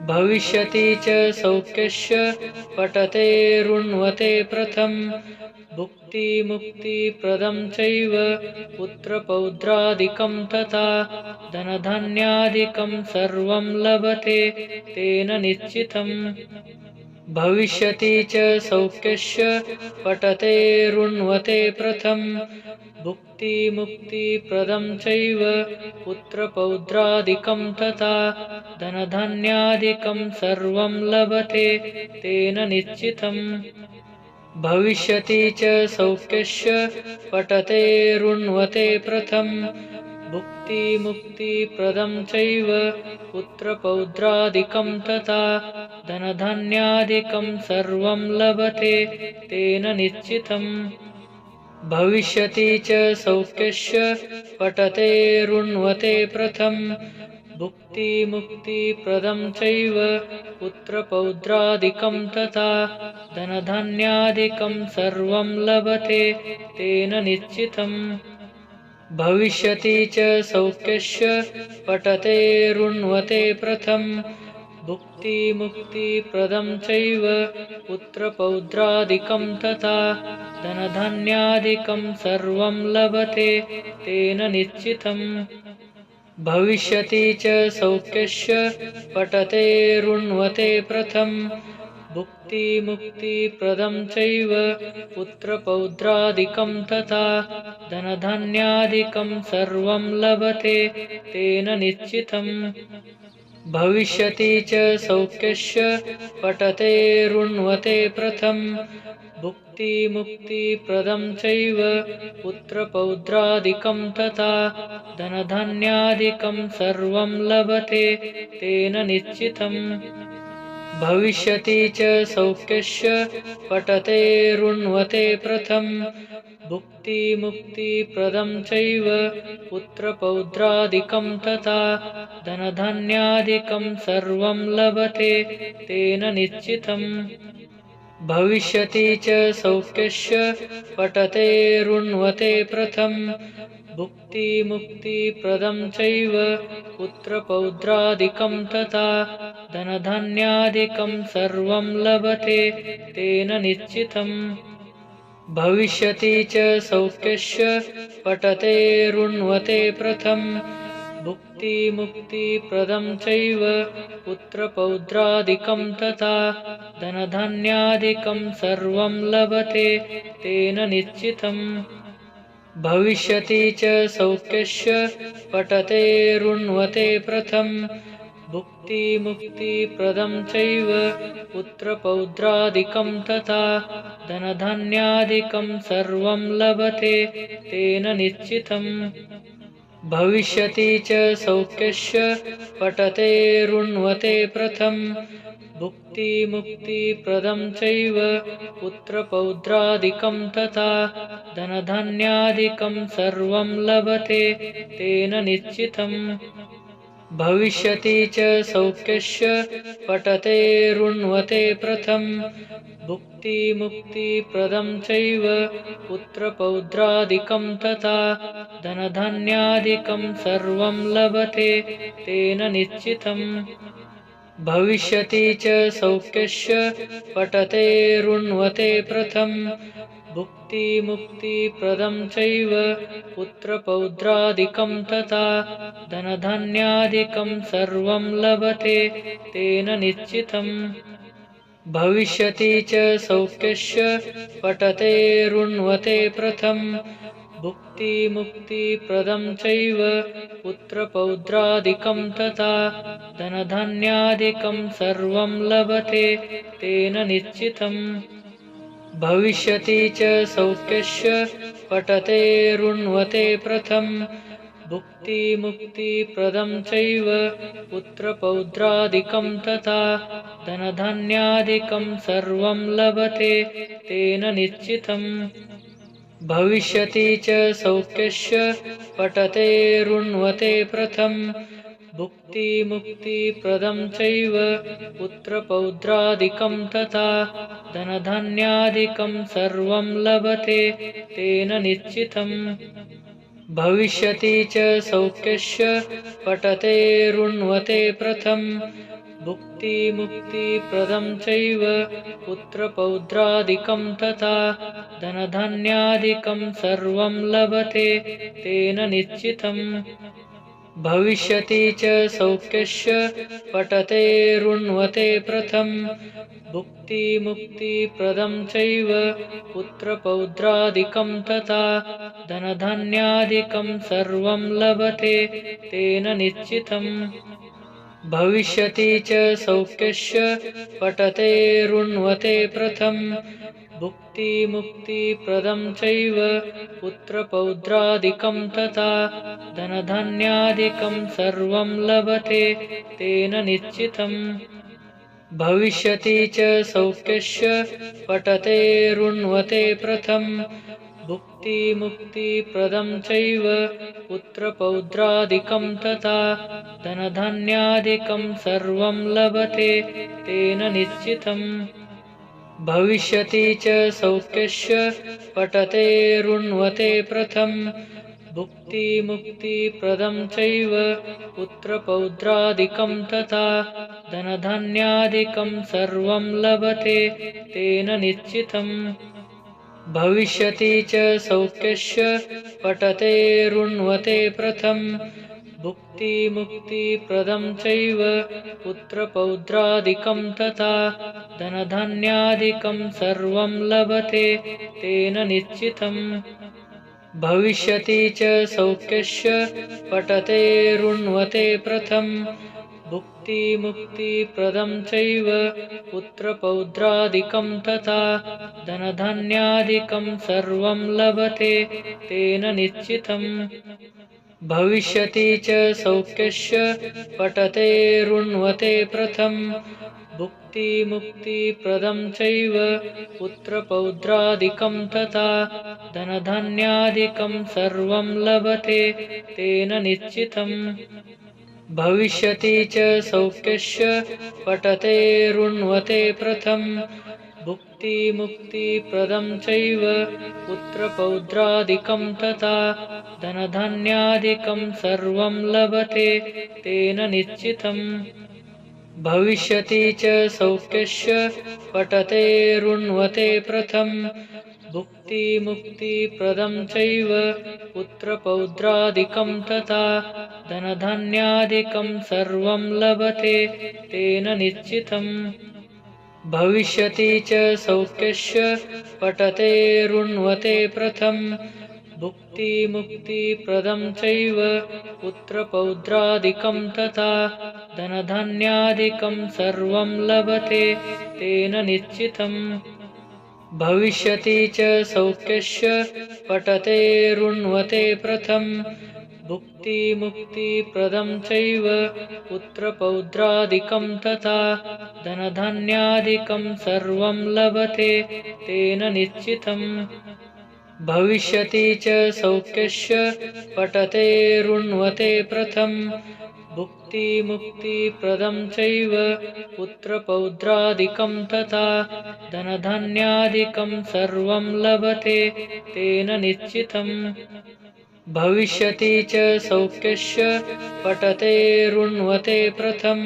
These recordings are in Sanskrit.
भविष्यति च सौख्यस्य पठते ऋण्वते प्रथम भुक्तिमुक्तिप्रदं चैव पुत्रपौत्रादिकं तथा धनधान्यादिकं सर्वं लभते तेन निश्चितम् भविष्यति च सौख्यस्य पठते ऋण्वते प्रथम भुक्तिमुक्तिप्रदं चैव पुत्रपौत्रादिकं तथा धनधान्यादिकं सर्वं लभते तेन निश्चितम् भविष्यति च सौख्यस्य पठते ऋण्वते प्रथम भुक्तिमुक्तिप्रदं चैव पुत्रपौत्रादिकं तथा धनधान्यादिकं सर्वं लभते तेन निश्चितम् भविष्यति च सौख्यस्य पठते ऋण्वते प्रथम भुक्तिमुक्तिप्रदं चैव पुत्रपौत्रादिकं तथा धनधान्यादिकं सर्वं लभते तेन निश्चितम् भविष्यति च सौख्यस्य पठते ऋण्वते प्रथम भुक्तिमुक्तिप्रदं चैव पुत्रपौत्रादिकं तथा धनधान्यादिकं सर्वं लभते तेन निश्चितम् भविष्यति च सौख्यस्य पठते ऋण्वते प्रथम भुक्तिमुक्तिप्रदं चैव पुत्रपौत्रादिकं तथा धनधान्यादिकं सर्वं लभते तेन निश्चितम् भविष्यति च सौख्यस्य पठते ऋण्वते प्रथम भुक्तिमुक्तिप्रदं चैव पुत्रपौत्रादिकं तथा धनधान्यादिकं सर्वं लभते तेन निश्चितम् भविष्यति च सौख्यस्य पठते ऋण्वते प्रथम भुक्तिमुक्तिप्रदं चैव पुत्रपौत्रादिकं तथा धनधान्यादिकं सर्वं लभते तेन निश्चितम् भविष्यति च सौख्यस्य पठते ऋण्वते प्रथम भुक्तिमुक्तिप्रदं चैव पुत्रपौत्रादिकं तथा धनधान्यादिकं सर्वं लभते तेन निश्चितम् भविष्यति च सौख्यस्य पठते ऋण्वते प्रथम भुक्तिमुक्तिप्रदं चैव पुत्रपौत्रादिकं तथा धनधान्यादिकं सर्वं लभते तेन निश्चितम् भविष्यति च सौख्यस्य पठते ऋण्वते प्रथम भुक्तिमुक्तिप्रदं चैव पुत्रपौत्रादिकं तथा धनधान्यादिकं सर्वं लभते तेन निश्चितम् भविष्यति च सौख्यस्य पठते ऋण्वते प्रथम भुक्तिमुक्तिप्रदं चैव पुत्रपौत्रादिकं तथा धनधान्यादिकं सर्वं लभते तेन निश्चितम् भविष्यति च सौख्यस्य पठते ऋण्वते प्रथम भुक्तिमुक्तिप्रदं चैव पुत्रपौत्रादिकं तथा धनधान्यादिकं सर्वं लभते तेन निश्चितम् भविष्यति च सौख्यस्य पठते ऋण्वते प्रथम भुक्तिमुक्तिप्रदं चैव पुत्रपौत्रादिकं तथा धनधान्यादिकं सर्वं लभते तेन निश्चितम् भविष्यति च सौख्यस्य पठते ऋण्वते प्रथम भुक्तिमुक्तिप्रदं चैव पुत्रपौत्रादिकं तथा धनधान्यादिकं सर्वं लभते तेन निश्चितम् भविष्यति च सौख्यस्य पठते ऋण्वते प्रथम भुक्तिमुक्तिप्रदं चैव पुत्रपौत्रादिकं तथा धनधान्यादिकं सर्वं लभते तेन निश्चितम् भविष्यति च सौख्यस्य पठते ऋण्वते प्रथम भुक्तिमुक्तिप्रदं चैव पुत्रपौत्रादिकं तथा धनधान्यादिकं सर्वं लभते तेन निश्चितम् भविष्यति च सौख्यस्य पठते ऋण्वते प्रथम भुक्तिमुक्तिप्रदं चैव पुत्रपौत्रादिकं तथा धनधान्यादिकं सर्वं लभते तेन निश्चितम् भविष्यति च सौख्यस्य पठते ऋण्वते प्रथम भुक्तिमुक्तिप्रदं चैव पुत्रपौत्रादिकं तथा धनधान्यादिकं सर्वं लभते तेन निश्चितम् भविष्यति च सौख्यस्य पठते ऋण्वते प्रथम भुक्तिमुक्तिप्रदं चैव पुत्रपौत्रादिकं तथा धनधान्यादिकं सर्वं लभते तेन निश्चितम् भविष्यति च सौख्यस्य पठते ऋण्वते प्रथम भुक्तिमुक्तिप्रदं चैव पुत्रपौत्रादिकं तथा धनधान्यादिकं सर्वं लभते तेन निश्चितम् भविष्यति च सौख्यस्य पठते ऋण्वते प्रथम भुक्तिमुक्तिप्रदं चैव पुत्रपौत्रादिकं तथा धनधान्यादिकं सर्वं लभते तेन निश्चितम् भविष्यति च सौख्यस्य पठते ऋण्वते प्रथम भुक्तिमुक्तिप्रदं चैव पुत्रपौत्रादिकं तथा धनधान्यादिकं सर्वं लभते तेन निश्चितम् भविष्यति च सौख्यस्य पठते ऋण्वते प्रथम भुक्तिमुक्तिप्रदं चैव पुत्रपौत्रादिकं तथा धनधान्यादिकं सर्वं लभते तेन निश्चितम् भविष्यति च सौख्यस्य पठते ऋण्वते प्रथम भुक्तिमुक्तिप्रदं चैव पुत्रपौत्रादिकं तथा धनधान्यादिकं सर्वं लभते तेन निश्चितम् भविष्यति च सौख्यस्य पठते ऋण्वते प्रथम भुक्तिमुक्तिप्रदं चैव पुत्रपौत्रादिकं तथा धनधान्यादिकं सर्वं लभते तेन निश्चितम् भविष्यति च सौख्यस्य पठते ऋण्वते प्रथम भुक्तिमुक्तिप्रदं चैव पुत्रपौत्रादिकं तथा धनधान्यादिकं सर्वं लभते तेन निश्चितम् भविष्यति च सौख्यस्य पठते ऋण्वते प्रथम भुक्तिमुक्तिप्रदं चैव पुत्रपौत्रादिकं तथा धनधान्यादिकं सर्वं लभते तेन निश्चितम् भविष्यति च सौख्यस्य पठते ऋण्वते प्रथम भुक्तिमुक्तिप्रदं चैव पुत्रपौत्रादिकं तथा धनधान्यादिकं सर्वं लभते तेन निश्चितम् भविष्यति च सौख्यस्य पठते ऋण्वते प्रथम भुक्तिमुक्तिप्रदं चैव पुत्रपौत्रादिकं तथा धनधान्यादिकं सर्वं लभते तेन निश्चितम् भविष्यति च सौख्यस्य पठते ऋण्वते प्रथम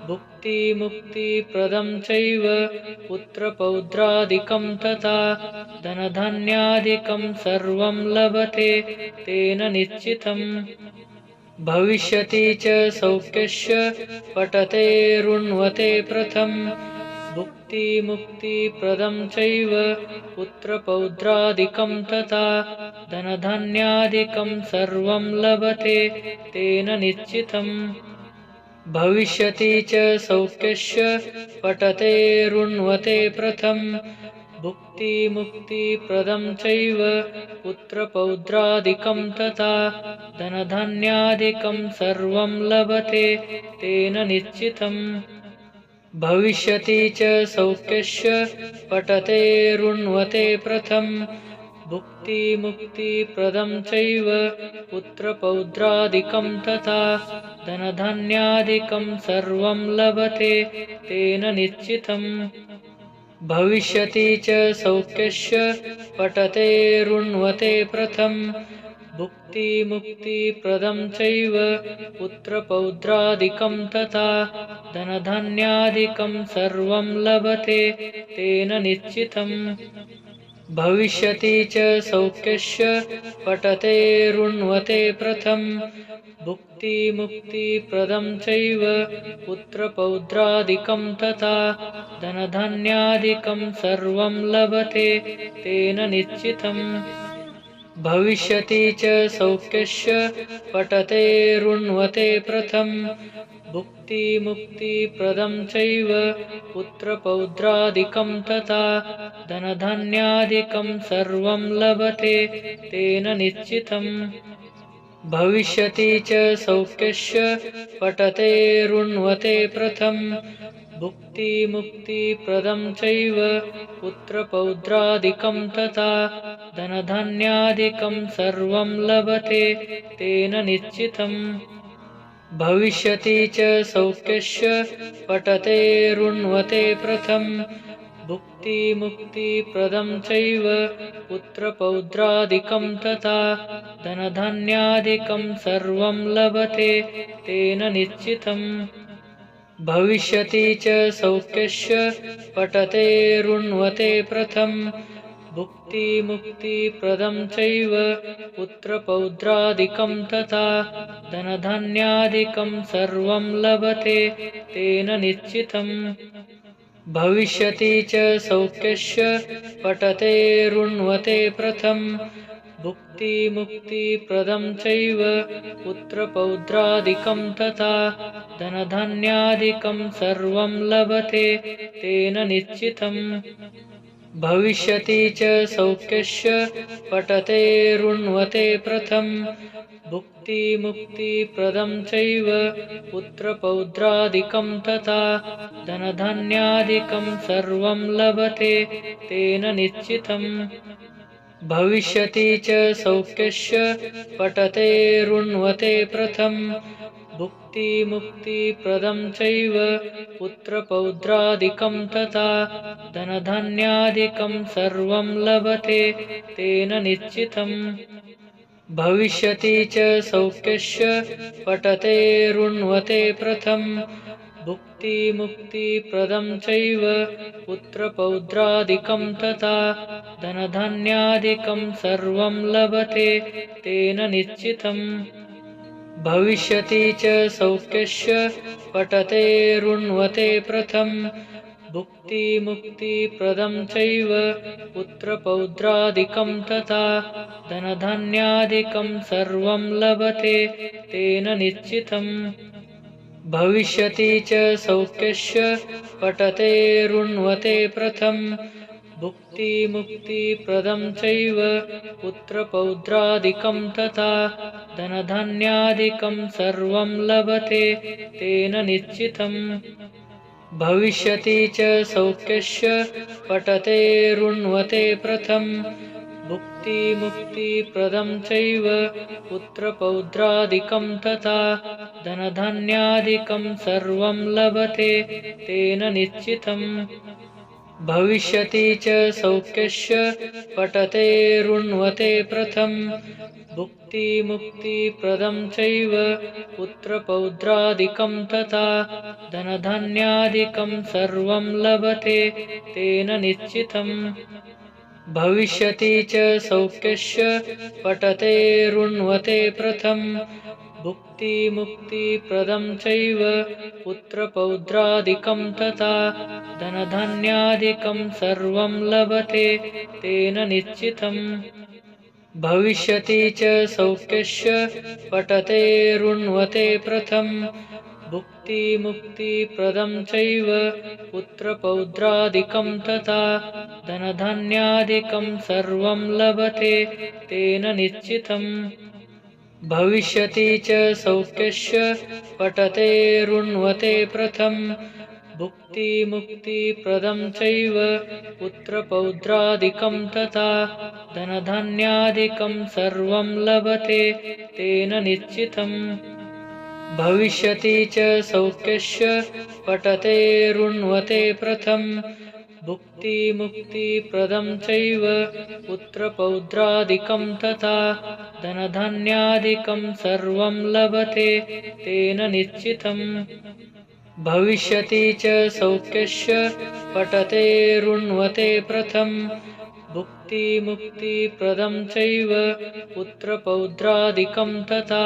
भुक्तिमुक्तिप्रदं चैव पुत्रपौत्रादिकं तथा धनधान्यादिकं सर्वं लभते तेन निश्चितम् भविष्यति च सौख्यस्य पठते ऋण्वते प्रथम भुक्तिमुक्तिप्रदं चैव पुत्रपौत्रादिकं तथा धनधान्यादिकं सर्वं लभते तेन निश्चितम् भविष्यति च सौख्यस्य पठते ऋण्वते प्रथम भुक्तिमुक्तिप्रदं चैव पुत्रपौत्रादिकं तथा धनधान्यादिकं सर्वं लभते तेन निश्चितम् भविष्यति च सौख्यस्य पठते ऋण्वते प्रथम भुक्तिमुक्तिप्रदं चैव पुत्रपौत्रादिकं तथा धनधान्यादिकं सर्वं लभते तेन निश्चितम् भविष्यति च सौख्यस्य पठते ऋण्वते प्रथम भुक्तिमुक्तिप्रदं चैव पुत्रपौत्रादिकं तथा धनधान्यादिकं सर्वं लभते तेन निश्चितम् भविष्यति च सौख्यस्य पठते ऋण्वते प्रथम भुक्तिमुक्तिप्रदं चैव पुत्रपौत्रादिकं तथा धनधान्यादिकं सर्वं लभते तेन निश्चितम् भविष्यति च सौख्यस्य पठते ऋण्वते प्रथम भुक्तिमुक्तिप्रदं चैव पुत्रपौत्रादिकं तथा धनधान्यादिकं सर्वं लभते तेन निश्चितम् भविष्यति च सौख्यस्य पठते ऋण्वते प्रथम भुक्तिमुक्तिप्रदं चैव पुत्रपौत्रादिकं तथा धनधान्यादिकं सर्वं लभते तेन निश्चितम् भविष्यति च सौख्यस्य पठते ऋण्वते प्रथम भुक्तिमुक्तिप्रदं चैव पुत्रपौत्रादिकं तथा धनधान्यादिकं सर्वं लभते तेन निश्चितम् भविष्यति च सौख्यस्य पठते ऋण्वते प्रथम भुक्तिमुक्तिप्रदं चैव पुत्रपौत्रादिकं तथा धनधान्यादिकं सर्वं लभते तेन निश्चितम् भविष्यति च सौख्यस्य पठते ऋण्वते प्रथम भुक्तिमुक्तिप्रदं चैव पुत्रपौत्रादिकं तथा धनधान्यादिकं सर्वं लभते तेन निश्चितम् भविष्यति च सौख्यस्य पठते ऋण्वते प्रथम भुक्तिमुक्तिप्रदं चैव पुत्रपौत्रादिकं तथा धनधान्यादिकं सर्वं लभते तेन निश्चितम् भविष्यति च सौख्यस्य पठते ऋण्वते प्रथम भुक्तिमुक्तिप्रदं चैव पुत्रपौत्रादिकं तथा धनधान्यादिकं सर्वं लभते तेन निश्चितम् भविष्यति च सौख्यस्य पठते ऋण्वते प्रथम भुक्तिमुक्तिप्रदं चैव पुत्रपौत्रादिकं तथा धनधान्यादिकं सर्वं लभते तेन निश्चितम् भविष्यति च सौख्यस्य पठते ऋण्वते प्रथम भुक्तिमुक्तिप्रदं चैव पुत्रपौत्रादिकं तथा धनधान्यादिकं सर्वं लभते तेन निश्चितम् भविष्यति च सौख्यस्य पठते ऋण्वते प्रथम भुक्तिमुक्तिप्रदं चैव पुत्रपौत्रादिकं तथा धनधान्यादिकं सर्वं लभते तेन निश्चितम् भविष्यति च सौख्यस्य पठते ऋण्वते प्रथम भुक्तिमुक्तिप्रदं चैव पुत्रपौत्रादिकं तथा धनधान्यादिकं सर्वं लभते तेन निश्चितम् भविष्यति च सौख्यस्य पठते ऋण्वते प्रथम भुक्तिमुक्तिप्रदं चैव पुत्रपौत्रादिकं तथा धनधान्यादिकं सर्वं लभते तेन निश्चितम् भविष्यति च सौख्यस्य पठते ऋण्वते प्रथम भुक्तिमुक्तिप्रदं चैव पुत्रपौत्रादिकं तथा धनधान्यादिकं सर्वं लभते तेन निश्चितम् भविष्यति च सौख्यस्य पठते ऋण्वते प्रथम भुक्तिमुक्तिप्रदं चैव पुत्रपौत्रादिकं तथा धनधान्यादिकं सर्वं लभते तेन निश्चितम् भविष्यति च सौख्यस्य पठते ऋण्वते प्रथम भुक्तिमुक्तिप्रदं चैव पुत्रपौत्रादिकं तथा धनधान्यादिकं सर्वं लभते तेन निश्चितम् भविष्यति च सौख्यस्य पठते ऋण्वते प्रथम भुक्तिमुक्तिप्रदं चैव पुत्रपौत्रादिकं तथा धनधान्यादिकं सर्वं लभते तेन निश्चितम् भविष्यति च सौख्यस्य पठते ऋण्वते प्रथमं भुक्तिमुक्तिप्रदं चैव पुत्रपौत्रादिकं तथा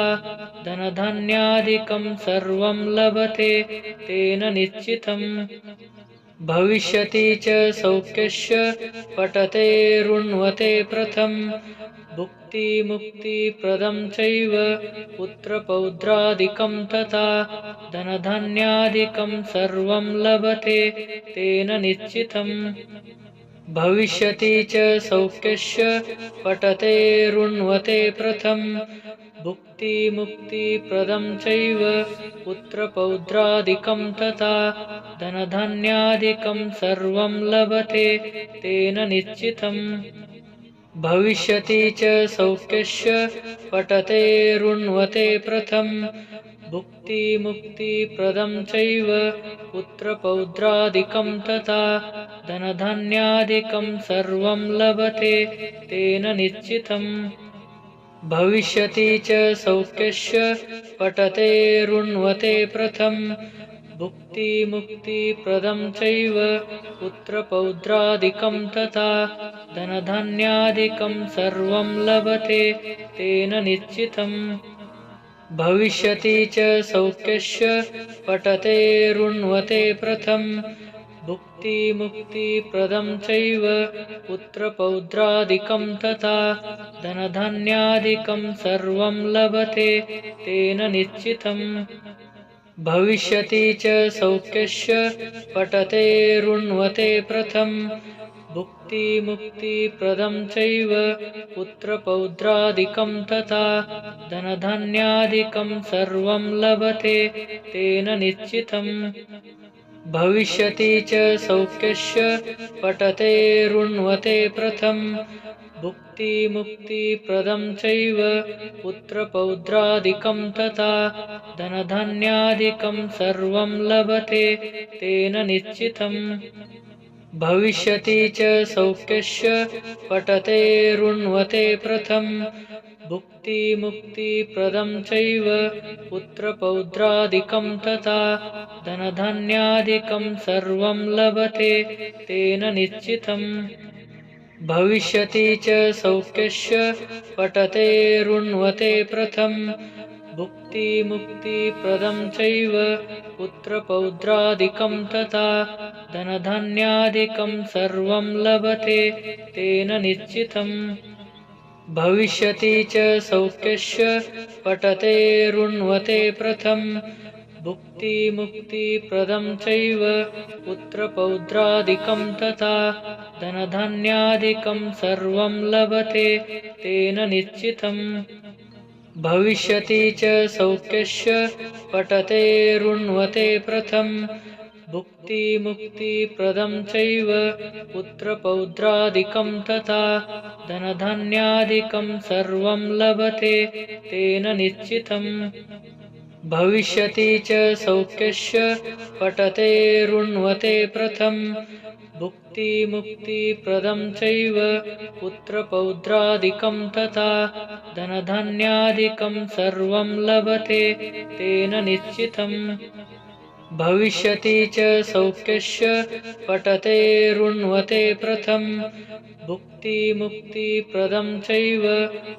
धनधान्यादिकं सर्वं लभते तेन निश्चितम् भविष्यति च सौख्यस्य पठते ऋण्वते प्रथमं भुक्तिमुक्तिप्रदं चैव पुत्रपौत्रादिकं तथा धनधान्यादिकं सर्वं लभते तेन निश्चितम् भविष्यति च सौख्यस्य पठते ऋण्वते प्रथमं भुक्तिमुक्तिप्रदं चैव पुत्रपौत्रादिकं तथा धनधान्यादिकं सर्वं लभते तेन निश्चितम् भविष्यति च सौख्यस्य पठते ऋण्वते प्रथमं भुक्तिमुक्तिप्रदं चैव पुत्रपौत्रादिकं तथा धनधान्यादिकं सर्वं लभते तेन निश्चितम् भविष्यति च सौख्यस्य पठते ऋण्वते प्रथमं भुक्तिमुक्तिप्रदं चैव पुत्रपौत्रादिकं तथा धनधान्यादिकं सर्वं लभते तेन निश्चितम् भविष्यति च सौख्यस्य पठते ऋण्वते प्रथमं भुक्तिमुक्तिप्रदं चैव पुत्रपौत्रादिकं तथा धनधान्यादिकं सर्वं लभते तेन निश्चितम् भविष्यति च सौख्यस्य पठते ऋण्वते प्रथमं भुक्तिमुक्तिप्रदं चैव पुत्रपौत्रादिकं तथा धनधान्यादिकं सर्वं लभते तेन निश्चितम् भविष्यति च सौख्यस्य पठते ऋण्वते प्रथमं भुक्तिमुक्तिप्रदं चैव पुत्रपौत्रादिकं तथा धनधान्यादिकं सर्वं लभते तेन निश्चितम् भविष्यति च सौख्यस्य पठते ऋण्वते प्रथमं भुक्तिमुक्तिप्रदं चैव पुत्रपौत्रादिकं तथा धनधान्यादिकं सर्वं लभते तेन निश्चितम् भविष्यति च सौख्यस्य पठते ऋण्वते प्रथमं भुक्तिमुक्तिप्रदं चैव पुत्रपौत्रादिकं तथा धनधान्यादिकं सर्वं लभते तेन निश्चितम् भविष्यति च सौख्यस्य पठते ऋण्वते प्रथमं भुक्तिमुक्तिप्रदं चैव पुत्रपौत्रादिकं तथा धनधान्यादिकं सर्वं लभते तेन निश्चितम् भविष्यति च सौख्यस्य पठते ऋण्वते प्रथमं भुक्तिमुक्तिप्रदं चैव पुत्रपौत्रादिकं तथा धनधान्यादिकं सर्वं लभते तेन निश्चितम् भविष्यति च सौख्यस्य पठते ऋण्वते प्रथमं भुक्तिमुक्तिप्रदं चैव पुत्रपौत्रादिकं तथा धनधान्यादिकं सर्वं लभते तेन निश्चितम् भविष्यति च सौख्यस्य पठते ऋण्वते प्रथमं भुक्तिमुक्तिप्रदं चैव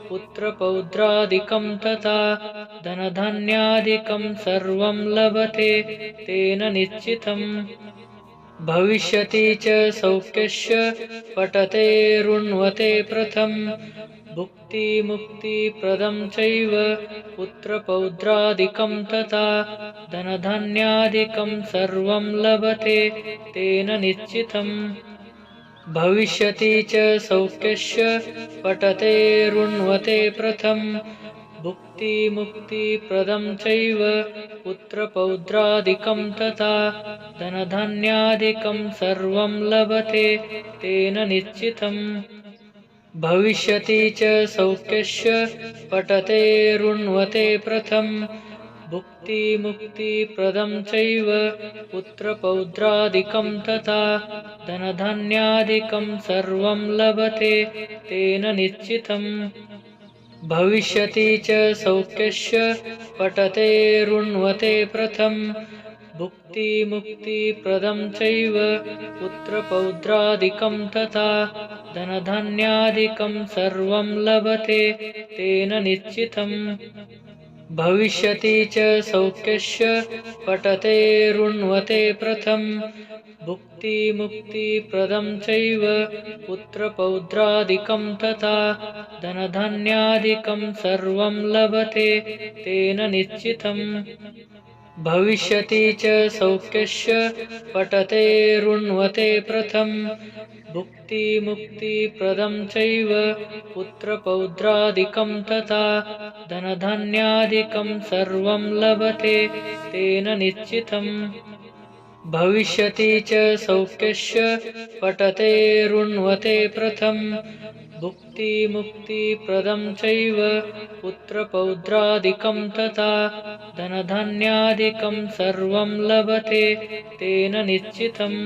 पुत्रपौत्रादिकं तथा धनधान्यादिकं सर्वं लभते तेन निश्चितम् भविष्यति च सौख्यस्य पठते ऋण्वते प्रथमं भुक्तिमुक्तिप्रदं चैव पुत्रपौत्रादिकं तथा धनधान्यादिकं सर्वं लभते तेन निश्चितम् भविष्यति च सौख्यस्य पठते ऋण्वते प्रथमं भुक्तिमुक्तिप्रदं चैव पुत्रपौत्रादिकं तथा धनधान्यादिकं सर्वं लभते तेन निश्चितम् भविष्यति च सौख्यस्य पठते ऋण्वते प्रथमं भुक्तिमुक्तिप्रदं चैव पुत्रपौत्रादिकं तथा धनधान्यादिकं सर्वं लभते तेन निश्चितम् भविष्यति च सौख्यस्य पठते ऋण्वते प्रथम भुक्तिमुक्तिप्रदं चैव पुत्रपौत्रादिकं तथा धनधान्यादिकं सर्वं लभते तेन निश्चितम् भविष्यति च सौख्यस्य पठते ऋण्वते प्रथम भुक्तिमुक्तिप्रदं चैव पुत्रपौत्रादिकं तथा धनधान्यादिकं सर्वं लभते तेन निश्चितम् भविष्यति च सौख्यस्य पठते ऋण्वते प्रथम भुक्तिमुक्तिप्रदं चैव पुत्रपौत्रादिकं तथा धनधान्यादिकं सर्वं लभते तेन निश्चितम् भविष्यति च सौख्यस्य पठते ऋण्वते प्रथम भुक्तिमुक्तिप्रदं चैव पुत्रपौत्रादिकं तथा धनधान्यादिकं सर्वं लभते तेन निश्चितम्